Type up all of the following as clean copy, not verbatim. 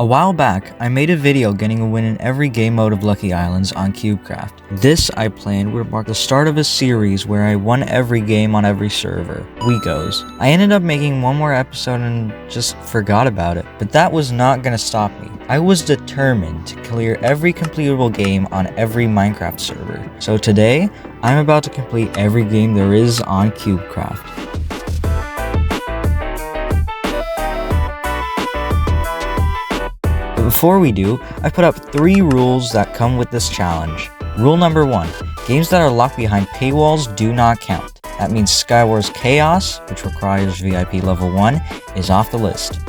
A while back, I made a video getting a win in every game mode of Lucky Islands on Cubecraft. This, I planned, would mark the start of a series where I won every game on every server. We goes. I ended up making one more episode and just forgot about it, but that was not gonna stop me. I was determined to clear every completable game on every Minecraft server. So today, I'm about to complete every game there is on Cubecraft. Before we do, I put up 3 rules that come with this challenge. Rule number 1, games that are locked behind paywalls do not count. That means SkyWars Chaos, which requires VIP level 1, is off the list.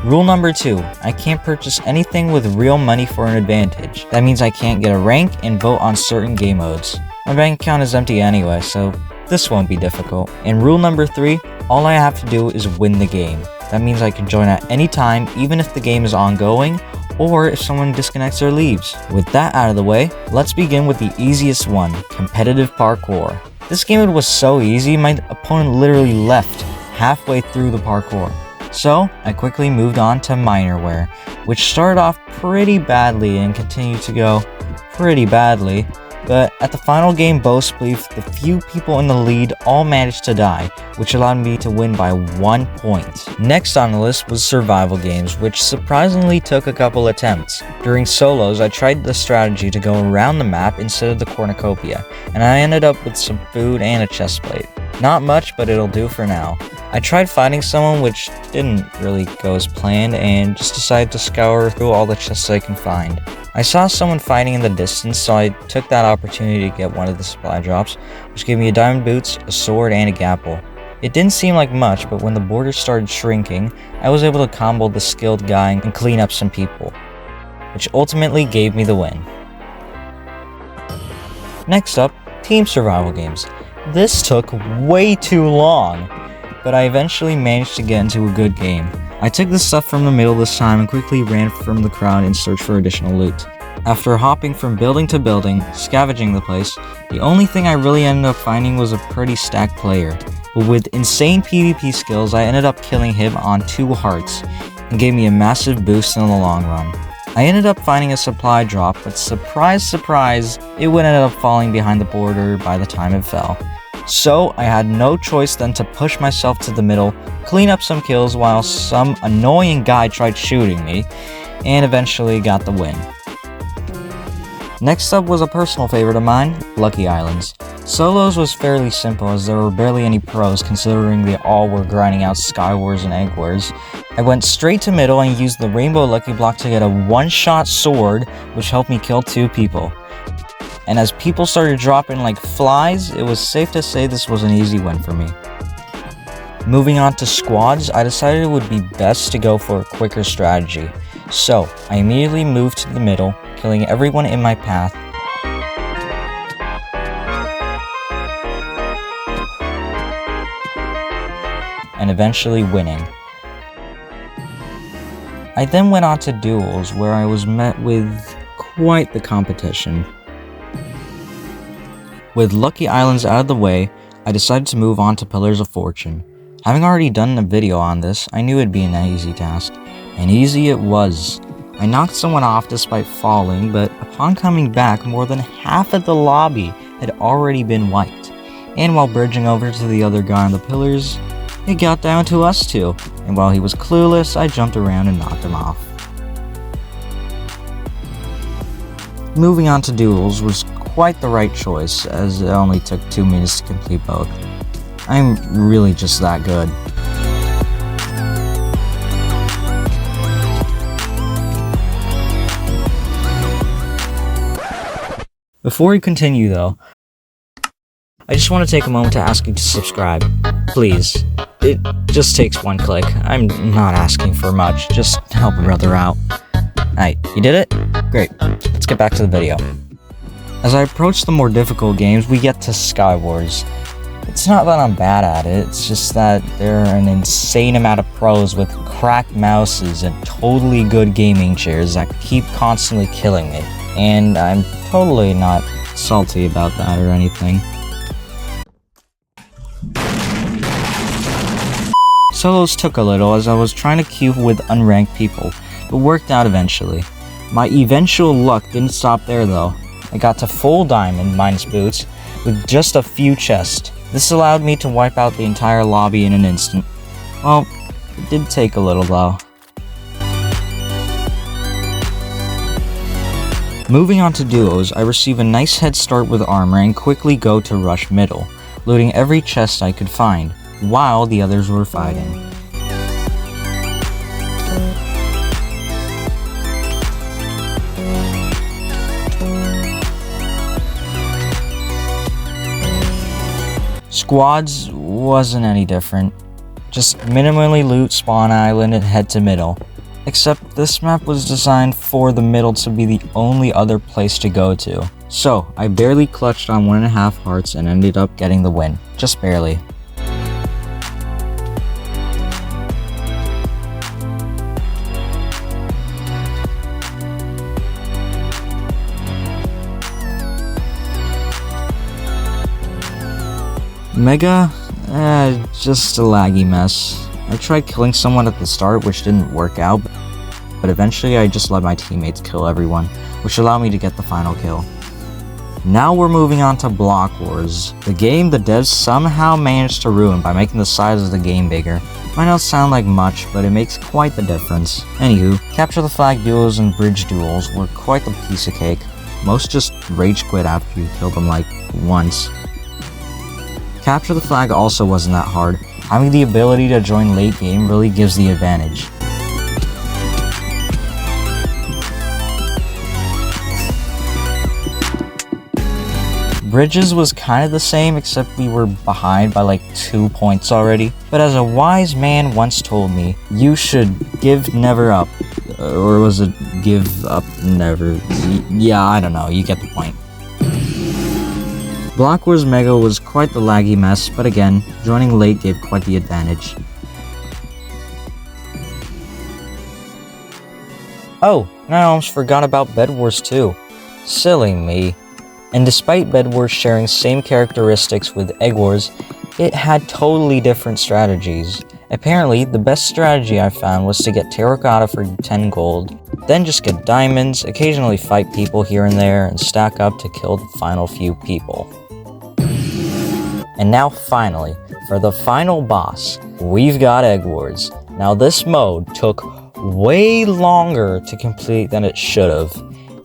Rule number 2, I can't purchase anything with real money for an advantage. That means I can't get a rank and vote on certain game modes. My bank account is empty anyway, so this won't be difficult. And rule number 3, all I have to do is win the game. That means I can join at any time, even if the game is ongoing, or if someone disconnects or leaves. With that out of the way, let's begin with the easiest one, competitive parkour. This game mode was so easy, my opponent literally left halfway through the parkour. So, I quickly moved on to minerware, which started off pretty badly and continued to go pretty badly. But at the final game bow spleef, the few people in the lead all managed to die, which allowed me to win by 1 point. Next on the list was survival games, which surprisingly took a couple attempts. During solos, I tried the strategy to go around the map instead of the cornucopia, and I ended up with some food and a chest plate. Not much, but it'll do for now. I tried finding someone, which didn't really go as planned, and just decided to scour through all the chests I can find. I saw someone fighting in the distance, so I took that opportunity to get one of the supply drops, which gave me a diamond boots, a sword, and a gapple. It didn't seem like much, but when the border started shrinking, I was able to combo the skilled guy and clean up some people, which ultimately gave me the win. Next up, team survival games. This took way too long, but I eventually managed to get into a good game. I took the stuff from the middle this time and quickly ran from the crowd in search for additional loot. After hopping from building to building, scavenging the place, the only thing I really ended up finding was a pretty stacked player. But with insane PvP skills, I ended up killing him on 2 hearts, and gave me a massive boost in the long run. I ended up finding a supply drop, but surprise surprise, it would end up falling behind the border by the time it fell. So I had no choice than to push myself to the middle, clean up some kills while some annoying guy tried shooting me, and eventually got the win. Next up was a personal favorite of mine, Lucky Islands. Solos was fairly simple as there were barely any pros considering they all were grinding out SkyWars and Egg Wars. I went straight to middle and used the rainbow lucky block to get a one-shot sword, which helped me kill 2 people. And as people started dropping like flies, it was safe to say this was an easy win for me. Moving on to squads, I decided it would be best to go for a quicker strategy. So, I immediately moved to the middle, killing everyone in my path, and eventually winning. I then went on to duels, where I was met with quite the competition. With Lucky Islands out of the way, I decided to move on to Pillars of Fortune. Having already done a video on this, I knew it'd be an easy task, and easy it was. I knocked someone off despite falling, but upon coming back, more than half of the lobby had already been wiped. And while bridging over to the other guy on the pillars, it got down to us 2, and while he was clueless, I jumped around and knocked him off. Moving on to duels was quite the right choice, as it only took 2 minutes to complete both. I'm really just that good. Before we continue though, I just want to take a moment to ask you to subscribe. Please. It just takes 1 click. I'm not asking for much, just help a brother out. Alright, you did it? Great. Let's get back to the video. As I approach the more difficult games, we get to SkyWars. It's not that I'm bad at it, it's just that there are an insane amount of pros with cracked mouses and totally good gaming chairs that keep constantly killing me. And I'm totally not salty about that or anything. Solos took a little as I was trying to queue with unranked people. It worked out eventually. My eventual luck didn't stop there though. I got to full diamond minus boots with just a few chests. This allowed me to wipe out the entire lobby in an instant. Well, it did take a little though. Moving on to duos, I receive a nice head start with armor and quickly go to rush middle, looting every chest I could find, while the others were fighting. Squads wasn't any different. Just minimally loot spawn island and head to middle. Except this map was designed for the middle to be the only other place to go to. So, I barely clutched on 1.5 hearts and ended up getting the win. Just barely. Mega? Just a laggy mess. I tried killing someone at the start, which didn't work out, but eventually I just let my teammates kill everyone, which allowed me to get the final kill. Now we're moving on to Block Wars, the game the devs somehow managed to ruin by making the size of the game bigger. Might not sound like much, but it makes quite the difference. Anywho, capture the flag duos and bridge duels were quite the piece of cake. Most just rage quit after you kill them like once. Capture the flag also wasn't that hard. Having the ability to join late game really gives the advantage. Bridges was kind of the same, except we were behind by like 2 points already. But as a wise man once told me, you should give never up. Or was it give up never? Yeah, I don't know, you get the point. Block Wars Mega was quite the laggy mess, but again, joining late gave quite the advantage. Oh, and I almost forgot about Bed Wars too. Silly me. And despite Bed Wars sharing same characteristics with Egg Wars, it had totally different strategies. Apparently, the best strategy I found was to get terracotta for 10 gold, then just get diamonds, occasionally fight people here and there, and stack up to kill the final few people. And now finally, for the final boss, we've got Egg Wars. Now this mode took way longer to complete than it should have.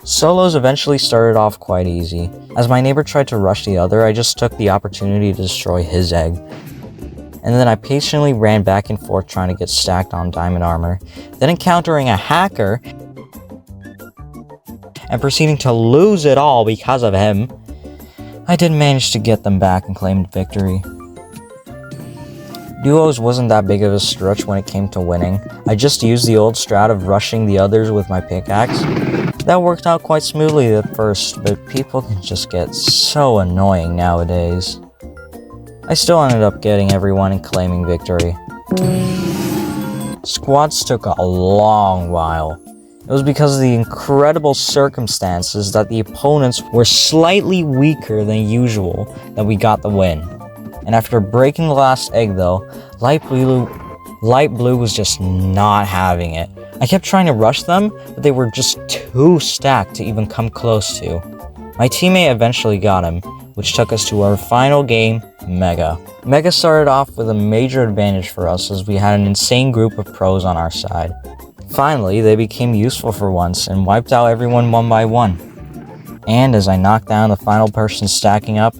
Solos eventually started off quite easy. As my neighbor tried to rush the other, I just took the opportunity to destroy his egg. And then I patiently ran back and forth trying to get stacked on diamond armor, then encountering a hacker, and proceeding to lose it all because of him. I did manage to get them back and claimed victory. Duos wasn't that big of a stretch when it came to winning. I just used the old strat of rushing the others with my pickaxe. That worked out quite smoothly at first, but people can just get so annoying nowadays. I still ended up getting everyone and claiming victory. Squads took a long while. It was because of the incredible circumstances that the opponents were slightly weaker than usual that we got the win. And after breaking the last egg though, Light Blue was just not having it. I kept trying to rush them, but they were just too stacked to even come close to. My teammate eventually got him, which took us to our final game, Mega. Mega started off with a major advantage for us as we had an insane group of pros on our side. Finally, they became useful for once and wiped out everyone one by one. And as I knocked down the final person stacking up,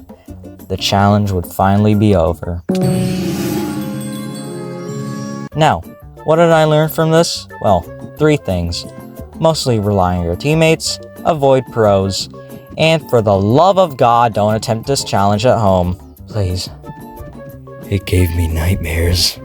the challenge would finally be over. Now, what did I learn from this? Well, 3 things. Mostly rely on your teammates, avoid pros, and for the love of God, don't attempt this challenge at home. Please. It gave me nightmares.